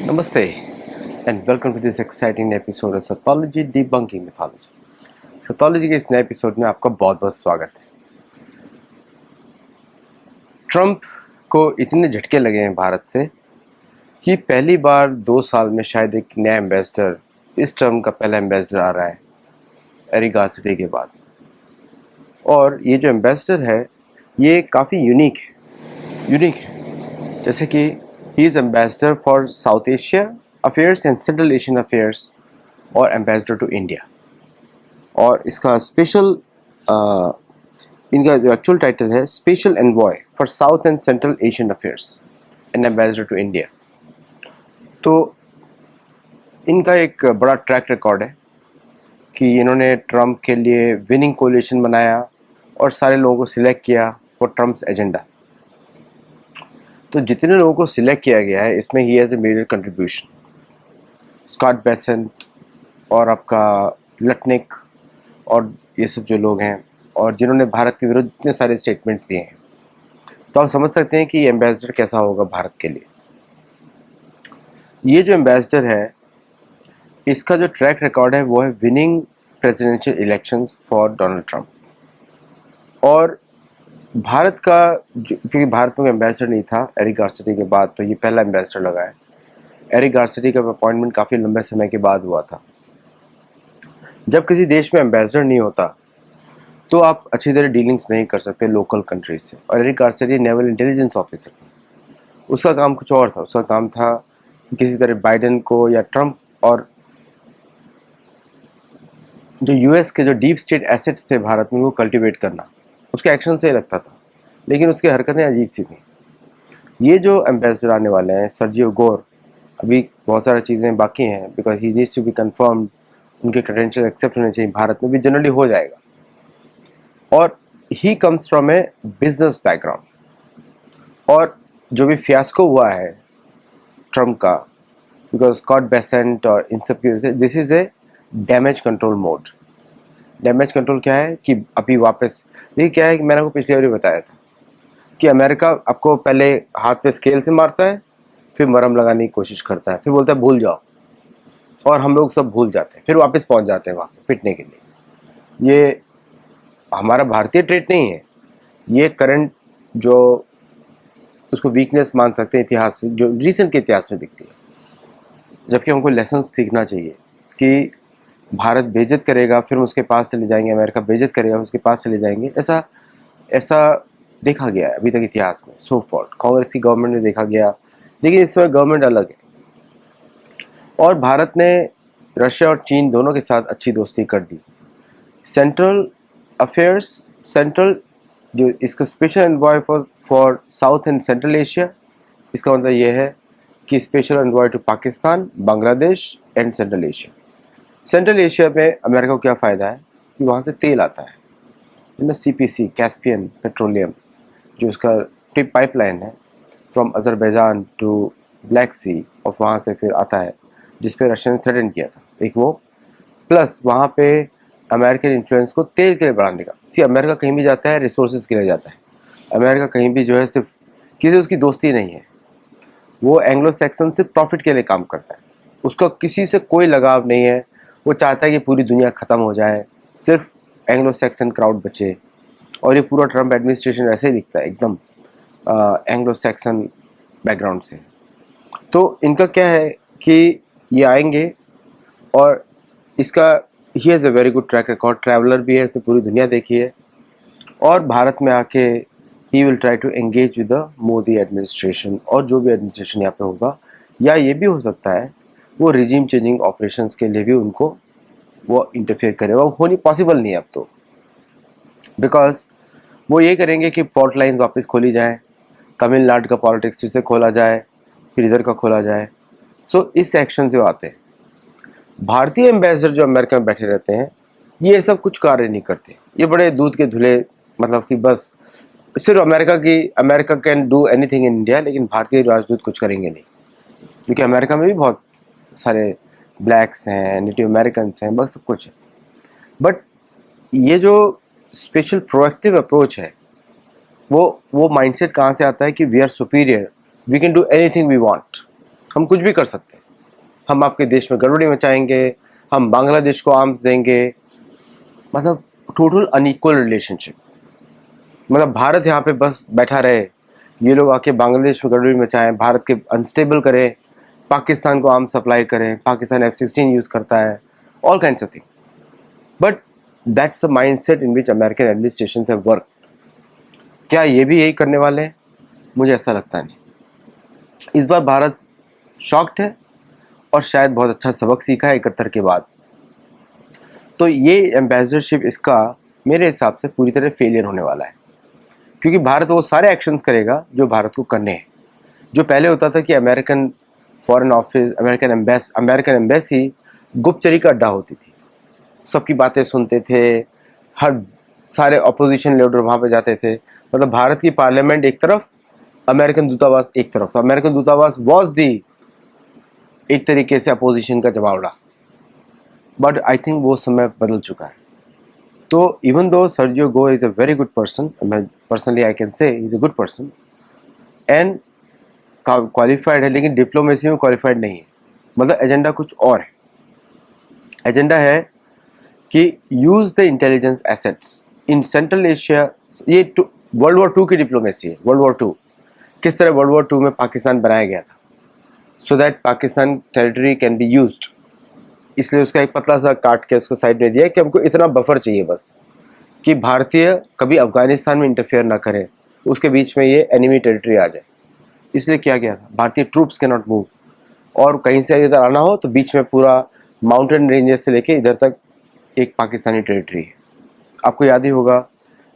Namaste and welcome to this exciting episode of Sathology Debunking Mythology. Sathology के इस नए episode में आपका बहुत बहुत स्वागत है। ट्रंप को इतने झटके लगे हैं भारत से कि पहली बार 2 साल में शायद एक नया एम्बेसडर, इस टर्म का पहला एम्बेसडर आ रहा है एरिक गार्सिटी के बाद। और ये जो एम्बेसडर है ये काफ़ी यूनिक है। जैसे कि he is ambassador for South Asia affairs and Central Asian affairs और एम्बेसडर टू इंडिया। और इसका स्पेशल इनका जो एक्चुअल टाइटल है special envoy for South and Central Asian affairs and ambassador to India. तो इनका एक बड़ा ट्रैक रिकॉर्ड है कि इन्होंने ट्रंप के लिए विनिंग कोलिशन बनाया और सारे लोगों को सिलेक्ट किया फॉर ट्रंप्स एजेंडा। तो जितने लोगों को सिलेक्ट किया गया है इसमें he has a major contribution. Scott Bessent और आपका लटनिक और ये सब जो लोग हैं और जिन्होंने भारत के विरुद्ध इतने सारे स्टेटमेंट्स दिए हैं, तो आप समझ सकते हैं कि एम्बेसडर कैसा होगा भारत के लिए। ये जो एम्बेसडर है इसका जो ट्रैक रिकॉर्ड है वो है winning presidential elections for Donald Trump. और भारत का क्योंकि भारत में एम्बेसडर नहीं था एरिक गार्सिटी के बाद, तो ये पहला एम्बेसडर लगा है। एरिक गार्सिटी का अपॉइंटमेंट काफ़ी लंबे समय के बाद हुआ था। जब किसी देश में एम्बेसडर नहीं होता तो आप अच्छी तरह डीलिंग्स नहीं कर सकते लोकल कंट्रीज से। और एरिक गार्सिटी नेवल इंटेलिजेंस ऑफिसर था, उसका काम कुछ और था। उसका काम था किसी तरह बाइडेन को या ट्रंप और जो यूएस के जो डीप स्टेट एसेट्स थे भारत में वो कल्टीवेट करना। उसके एक्शन से लगता था, लेकिन उसकी हरकतें अजीब सी थी। ये जो एम्बेसडर आने वाले हैं सर्जियो गोर, अभी बहुत सारी चीज़ें बाकी हैं because he needs to be confirmed, उनके क्रेडेंशियल एक्सेप्ट होने चाहिए। भारत में भी जनरली हो जाएगा। और he comes from a business background. और जो भी फियास्को हुआ है ट्रम्प का बिकॉज स्कॉट बेसेंट और इन सब की वजह से, this is a damage control mode. Damage control क्या है कि अभी वापस ये क्या है कि मैंने आपको पिछली बार बताया था कि अमेरिका आपको पहले हाथ पे स्केल से मारता है, फिर मरहम लगाने की कोशिश करता है, फिर बोलता है भूल जाओ, और हम लोग सब भूल जाते हैं, फिर वापस पहुंच जाते हैं वहाँ पे पिटने के लिए। ये हमारा भारतीय ट्रेट नहीं है, ये करंट जो उसको वीकनेस मान सकते हैं इतिहास से, जो रिसेंट के इतिहास में दिखती है। जबकि हमको लेसन सीखना चाहिए कि भारत बेइज्जत करेगा फिर उसके पास चले जाएंगे, अमेरिका बेइज्जत करेगा उसके पास चले जाएंगे। ऐसा देखा गया है अभी तक इतिहास में। सो फॉल्ट कांग्रेस की गवर्नमेंट में देखा गया, लेकिन इस समय गवर्नमेंट अलग है। और भारत ने रशिया और चीन दोनों के साथ अच्छी दोस्ती कर दी। सेंट्रल अफेयर्स, सेंट्रल जो इसका special envoy for South and Central Asia, इसका मतलब ये है कि special envoy to Pakistan, Bangladesh and Central Asia. Central Asia में अमेरिका को क्या फ़ायदा है कि वहाँ से तेल आता है ना, CPC कैस्पियन पेट्रोलियम, जो उसका टिप पाइपलाइन है फ्रॉम अज़रबैजान टू ब्लैक सी, और वहाँ से फिर आता है जिस पे रशिया ने थ्रेटन किया था एक वो, प्लस वहाँ पे अमेरिकन इन्फ्लुएंस को तेल के लिए बढ़ाने का। सी अमेरिका कहीं भी जाता है रिसोर्सेज के लिए जाता है। अमेरिका कहीं भी जो है सिर्फ किसी उसकी दोस्ती नहीं है, वो एंग्लो सैक्सन से प्रॉफिट के लिए काम करता है। उसका किसी से कोई लगाव नहीं है। वो चाहता है कि पूरी दुनिया ख़त्म हो जाए, सिर्फ एंग्लो सैक्सन क्राउड बचे। और ये पूरा ट्रंप एडमिनिस्ट्रेशन ऐसे ही दिखता है, एकदम एंग्लो सैक्सन बैकग्राउंड से। तो इनका क्या है कि ये आएंगे और इसका he has a very good track record, traveller भी है, इसने पूरी दुनिया देखी है। और भारत में आके he will try to engage with the Modi administration, और जो भी एडमिनिस्ट्रेशन यहाँ पे होगा, या ये भी हो सकता है वो रिजीम चेंजिंग ऑपरेशंस के लिए भी उनको वो इंटरफेयर करे। वो होनी पॉसिबल नहीं है अब तो, बिकॉज वो ये करेंगे कि फॉल्ट लाइन वापस खोली जाए, तमिलनाडु का पॉलिटिक्स फिर से खोला जाए, फिर इधर का खोला जाए। सो इस एक्शन से वो आते हैं। भारतीय एम्बेसडर जो अमेरिका में बैठे रहते हैं ये सब कुछ कार्य नहीं करते, ये बड़े दूध के धुले, मतलब कि बस सिर्फ America can do anything in India, लेकिन भारतीय राजदूत कुछ करेंगे नहीं। क्योंकि अमेरिका में भी बहुत सारे ब्लैक्स हैं, नेटिव अमेरिकन्स हैं, बस सब कुछ है। बट ये जो स्पेशल प्रोएक्टिव अप्रोच है वो माइंडसेट कहाँ से आता है कि we are superior, we can do anything we want, हम कुछ भी कर सकते हैं। हम आपके देश में गड़बड़ी मचाएंगे, हम बांग्लादेश को आर्म्स देंगे। मतलब टोटल अनइक्वल रिलेशनशिप। मतलब भारत यहाँ पे बस बैठा रहे, ये लोग आके बांग्लादेश में गड़बड़ी मचाएं, भारत के अनस्टेबल करें, पाकिस्तान को आर्म्स सप्लाई करें, पाकिस्तान F-16 यूज़ करता है, all kinds of things. But that's the mindset in which American administration have work. क्या ये भी यही करने वाले हैं? मुझे ऐसा लगता नहीं। इस बार भारत शॉक्ड है और शायद बहुत अच्छा सबक सीखा है 71 के बाद। तो ये एम्बेसडरशिप इसका मेरे हिसाब से पूरी तरह फेलियर होने वाला है, क्योंकि भारत वो सारे एक्शंस करेगा जो भारत को करने हैं। जो पहले होता था कि American foreign office, American embassy गुप्तचरी का अड्डा होती थी, सबकी बातें सुनते थे, हर सारे अपोजिशन लीडर वहाँ पे जाते थे। मतलब भारत की पार्लियामेंट एक तरफ, अमेरिकन दूतावास एक तरफ। तो अमेरिकन दूतावास वॉज दी एक तरीके से अपोजिशन का जमावड़ा। बट आई थिंक वो समय बदल चुका है। तो even though Sergio go is a very good person, personally I can say is a good person and qualified है, लेकिन डिप्लोमेसी में क्वालिफाइड नहीं है। मतलब एजेंडा कुछ और है। एजेंडा है कि use the intelligence assets in central Asia. ये वर्ल्ड वॉर 2 की डिप्लोमेसी है। वर्ल्ड वॉर 2 किस तरह वर्ल्ड वॉर 2 में पाकिस्तान बनाया गया था, so that Pakistan territory can be used. इसलिए उसका एक पतला सा काट के उसको साइड में दिया कि हमको इतना बफर चाहिए बस कि भारतीय कभी अफगानिस्तान में इंटरफेयर ना करें, उसके बीच में ये एनिमी टेरिटरी आ जाए। इसलिए क्या गया था, भारतीय ट्रूप्स कैन नॉट मूव, और कहीं से इधर आना हो तो बीच में पूरा माउंटेन रेंजेस से लेके इधर तक एक पाकिस्तानी टेरिटरी है। आपको याद ही होगा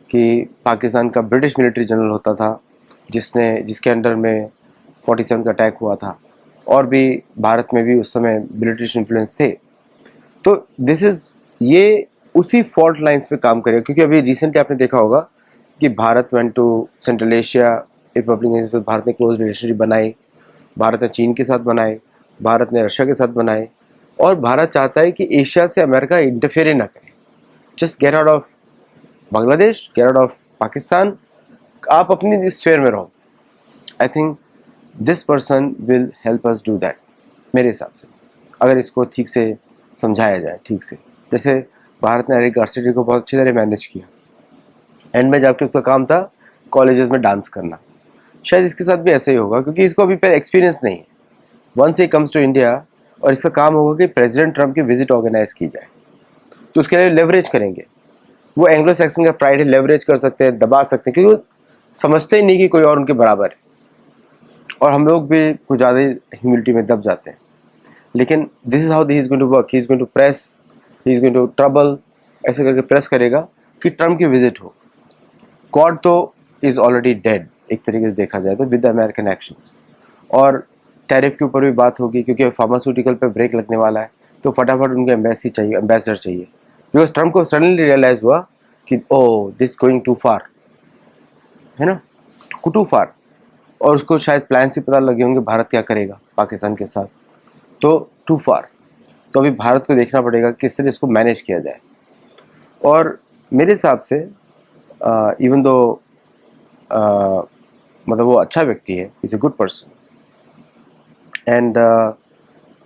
कि पाकिस्तान का ब्रिटिश मिलिट्री जनरल होता था जिसके अंडर में 47 का अटैक हुआ था, और भी भारत में भी उस समय ब्रिटिश इन्फ्लुएंस थे। तो ये उसी फॉल्ट लाइंस पे काम करेगा, क्योंकि अभी रिसेंटली आपने देखा होगा कि Bharat went to Central Asia republic के साथ, भारत ने क्लोज रिलेशनशिप बनाई, भारत ने चीन के साथ बनाए, भारत ने रशिया के साथ बनाए, और भारत चाहता है कि एशिया से अमेरिका इंटरफेयर ना करे। Just get out of Bangladesh, get out of Pakistan, आप अपनी स्फीयर में रहो। I think this person will help us do that, मेरे हिसाब से, अगर इसको ठीक से समझाया जाए ठीक से। जैसे भारत ने एरिक गार्सिटी को बहुत अच्छी तरह मैनेज किया, एंड में जाके उसका काम था कॉलेजेस में डांस करना। शायद इसके साथ भी ऐसा ही होगा, क्योंकि इसको अभी पहले एक्सपीरियंस नहीं है। Once he comes to India, और इसका काम होगा कि प्रेसिडेंट ट्रम्प की विजिट ऑर्गेनाइज की जाए, तो उसके लिए लेवरेज करेंगे। वो एंग्लो सैक्सन का प्राइड है, लेवरेज कर सकते हैं, दबा सकते हैं, क्योंकि वो समझते ही नहीं कि कोई और उनके बराबर है, और हम लोग भी कुछ ज़्यादा ही ह्यूमिलिटी में दब जाते हैं। लेकिन this is how he is going to work, he is going to press, he is going to trouble, ऐसे करके प्रेस करेगा कि ट्रम्प की विजिट हो। गॉड तो इज ऑलरेडी डेड एक तरीके से देखा जाए तो विद अमेरिकन एक्शंस। और टैरिफ के ऊपर भी बात होगी, क्योंकि फार्मास्यूटिकल पे ब्रेक लगने वाला है, तो फटाफट उनके एम्बेसडर चाहिए, बिकॉज ट्रम्प को सडनली रियलाइज हुआ कि ओ दिस गोइंग टू फार, है ना, टू फार। और उसको शायद प्लान से पता लगे होंगे भारत क्या करेगा पाकिस्तान के साथ, तो टू फार। तो अभी भारत को देखना पड़ेगा किस तरह इसको मैनेज किया जाए। और मेरे हिसाब से इवन दो मतलब वो अच्छा व्यक्ति है, is a good person and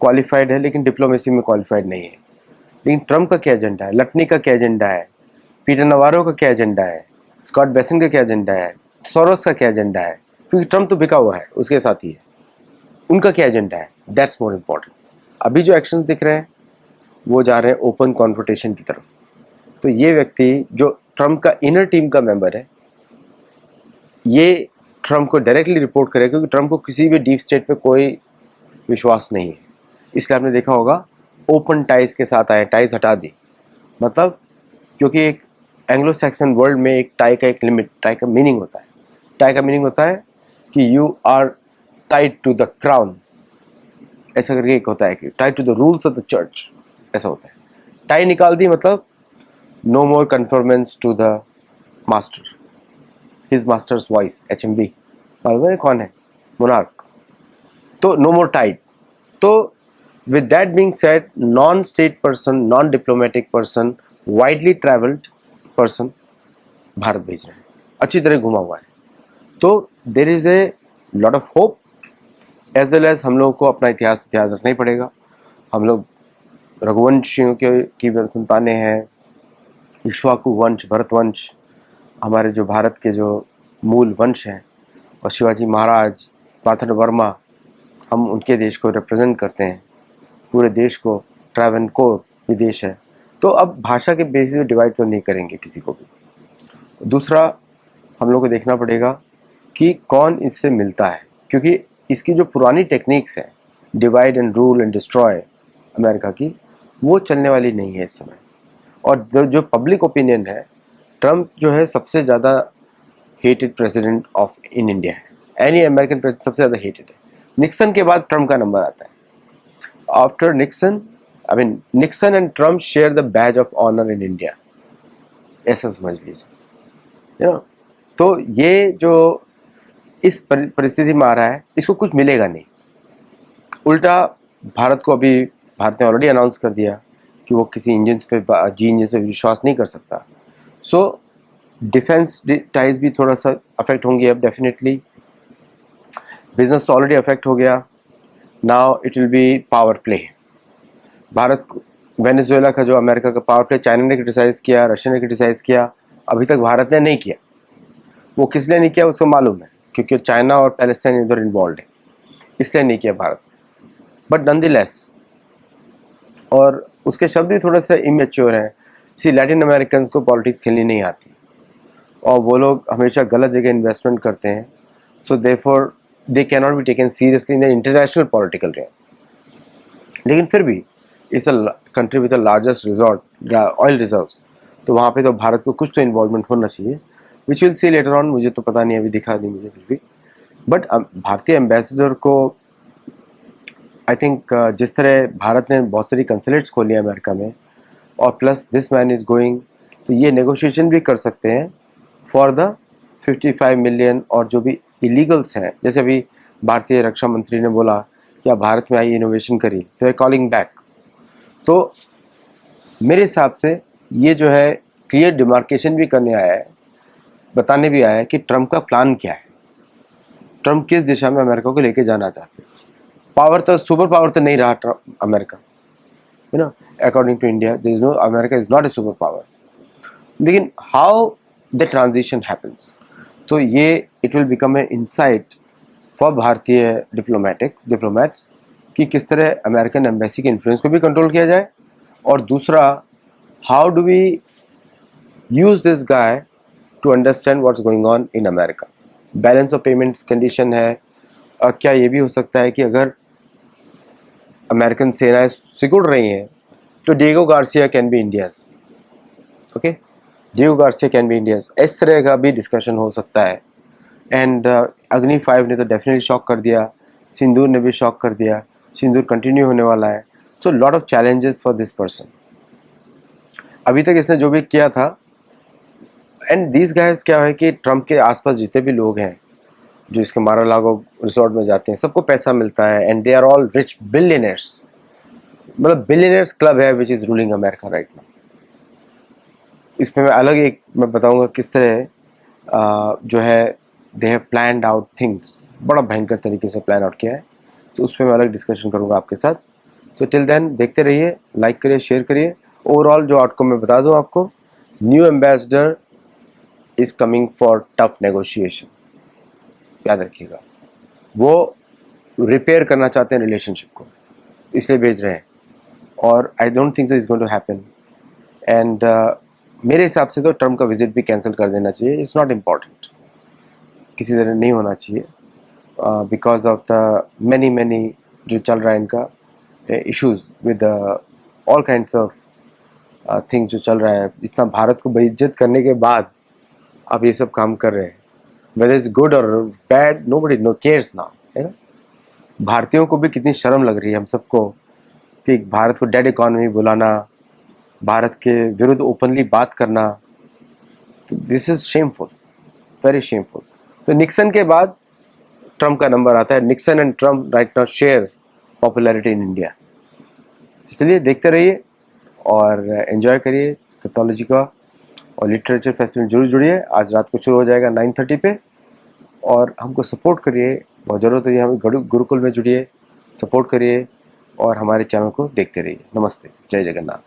qualified है, लेकिन डिप्लोमेसी में क्वालिफाइड नहीं है। लेकिन ट्रम्प का क्या एजेंडा है, लटनी का क्या एजेंडा है, पीटर नवारो का क्या एजेंडा है, स्कॉट बेसन का क्या एजेंडा है, सोरोस का क्या एजेंडा है, क्योंकि ट्रम्प तो बिका हुआ है, उसके साथ ही है, उनका क्या एजेंडा है, दैट्स मोर इम्पॉर्टेंट। अभी जो एक्शंस दिख रहे हैं वो जा रहे हैं ओपन कॉन्फ्रोंटेशन की तरफ। तो ये व्यक्ति जो ट्रम्प का इनर टीम का मेंबर है, ये ट्रम्प को डायरेक्टली रिपोर्ट करेगा, क्योंकि ट्रम्प को किसी भी डीप स्टेट पे कोई विश्वास नहीं है। इसलिए आपने देखा होगा ओपन टाइज के साथ आए, टाइज हटा दी। मतलब क्योंकि एक एंग्लो सैक्सन वर्ल्ड में एक टाई का एक लिमिट, टाई का मीनिंग होता है। टाई का मीनिंग होता है कि you are tied to the crown, ऐसा करके एक होता है कि tied to the rules of the church, ऐसा होता है। टाई निकाल दी मतलब no more conformance to the master, his master's voice, HMV मालूम है कौन है, मोनार्क। तो नो मोर टाइड। तो with that being said, non state person, non diplomatic person, widely travelled person Bharat भेज रहे हैं, अच्छी तरह घुमा हुआ है। तो there is a lot of hope, as well as हम लोगों को अपना इतिहास तो याद रखना ही पड़ेगा। हम लोग रघुवंशियों की संतानें हैं, इक्ष्वाकु वंश, भरत वंश हमारे जो भारत के जो मूल वंश हैं, और शिवाजी महाराज, मार्तंड वर्मा, हम उनके देश को रिप्रेजेंट करते हैं, पूरे देश को। ट्रावनकोर भी देश है। तो अब भाषा के बेसिस पे डिवाइड तो नहीं करेंगे किसी को भी। दूसरा, हम लोग को देखना पड़ेगा कि कौन इससे मिलता है, क्योंकि इसकी जो पुरानी टेक्निक्स है, divide and rule and destroy America की, वो चलने वाली नहीं है इस समय। और जो पब्लिक ओपिनियन है, ट्रम्प जो है सबसे ज़्यादा hated president of in India है। एनी अमेरिकन प्रेसिडेंट सबसे ज़्यादा हेटेड है। निक्सन के बाद ट्रम्प का नंबर आता है। After Nixon, I mean Nixon and Trump share the badge of honour in India, ऐसा समझ लीजिए, यू नो। तो ये जो इस परिस्थिति में आ रहा है, इसको कुछ मिलेगा नहीं। उल्टा भारत को अभी भारत ने ऑलरेडी अनाउंस कर दिया कि वो किसी इंजन पे, जी इंजन पे विश्वास नहीं कर सकता। सो डिफेंस टाइज भी थोड़ा सा अफेक्ट होंगे अब डेफिनेटली। बिजनेस तो ऑलरेडी अफेक्ट हो गया। Now it will be power play. Bharat को, वेनेजुएला का जो अमेरिका का पावर प्ले, चाइना ने क्रिटिसाइज़ किया, रशिया ने क्रिटिसाइज़ किया, अभी तक भारत ने नहीं किया। वो किस लिए नहीं किया उसको मालूम है, क्योंकि चाइना और पैलेस्टाइन इधर इन्वॉल्व है, इसलिए नहीं किया भारत। बट नॉनदलेस, और उसके शब्द भी थोड़ा सा इमेच्योर हैं। सी, लैटिन अमेरिकन को पॉलिटिक्स खेलनी नहीं आती, और वो लोग हमेशा गलत जगह इन्वेस्टमेंट करते हैं। So therefore they can not be taken seriously in the international political realm. लेकिन फिर भी it's a country with the largest resort oil reserves, तो वहाँ पे तो भारत को कुछ तो इन्वॉल्वमेंट होना चाहिए, which will see later on. मुझे तो पता नहीं, अभी दिखा नहीं मुझे कुछ भी। बट भारतीय एम्बेसडर को आई थिंक जिस तरह भारत ने बहुत सारी कंसुलेट्स खोली है अमेरिका में, और plus this man is going, तो ये नेगोशिएशन भी कर सकते हैं फॉर द 55 मिलियन और जो भी इलीगल्स हैं। जैसे अभी भारतीय रक्षा मंत्री ने बोला कि आप भारत में आई इनोवेशन करिए, तो दे आर कॉलिंग बैक। तो मेरे हिसाब से ये जो है क्लियर डिमार्केशन भी करने आया है, बताने भी आया है कि ट्रम्प का प्लान क्या है, ट्रम्प किस दिशा में अमेरिका को लेके जाना चाहते हैं। पावर तो, सुपर पावर तो नहीं रहा America, you know, according to India there is no, America is not a super power. लेकिन हाउ द ट्रांजिशन हैपन्स, तो ये it will become a insight for भारतीय डिप्लोमैट्स कि किस तरह अमेरिकन एम्बेसी के इन्फ्लुएंस को भी कंट्रोल किया जाए, और दूसरा, how do we use this guy to understand what's going on in America. Balance of payments condition है। क्या ये भी हो सकता है कि अगर अमेरिकन सेनाएं सिकुड़ रही हैं, तो Diego Garcia can be India's, okay, Diego Garcia can be India's, इस तरह का भी डिस्कशन हो सकता है। एंड अग्नि 5 ने तो डेफिनेटली शॉक कर दिया, सिंदूर ने भी शॉक कर दिया, सिंदूर कंटिन्यू होने वाला है। So lot of challenges for this person. अभी तक इसने जो भी किया था, एंड दिस गाइस क्या है कि ट्रम्प के आसपास जितने भी लोग हैं जो इसके मारा लागो रिसोर्ट में जाते हैं, सबको पैसा मिलता है, and they are all rich billionaires. मतलब बिलियनर्स क्लब है which is ruling America right now. इसमें मैं अलग एक मैं बताऊंगा किस तरह जो है they have planned out things, बड़ा भयंकर तरीके से प्लान आउट किया है। तो उस पर मैं अलग डिस्कशन करूंगा आपके साथ। तो टिल देन देखते रहिए, लाइक करिए, शेयर करिए। ओवरऑल जो आउटकम मैं बता दूं आपको, new ambassador is coming for tough negotiation, याद रखिएगा। वो रिपेयर करना चाहते हैं रिलेशनशिप को, इसलिए भेज रहे हैं, और I don't think so is going to happen. And मेरे हिसाब से तो ट्रम्प का विजिट भी कैंसिल कर देना चाहिए। इट्स नॉट इम्पॉर्टेंट, किसी तरह नहीं होना चाहिए, बिकॉज ऑफ द मैनी जो चल रहा है इनका issues with all kinds of things जो चल रहा है। इतना भारत को बेइज्जत करने के बाद आप ये सब काम कर रहे हैं, वेदर इज गुड और bad, nobody no cares now, है ना। भारतीयों को भी कितनी शर्म लग रही है हम सबको कि भारत को डेड इकॉनमी बुलाना, भारत के विरुद्ध ओपनली बात करना, तो this is shameful, very shameful. तो निक्सन के बाद ट्रम्प का नंबर आता है। Nixon and Trump right now share popularity in India. चलिए देखते रहिए और एंजॉय करिए सेथोलॉजी का, और लिटरेचर फेस्टिवल जरूर जुड़िए। आज रात को शुरू हो जाएगा 9:30 पे, और हमको सपोर्ट करिए, बहुत ज़रूरत है। हमें गुरुकुल में जुड़िए, सपोर्ट करिए, और हमारे चैनल को देखते रहिए। नमस्ते, जय जगन्नाथ।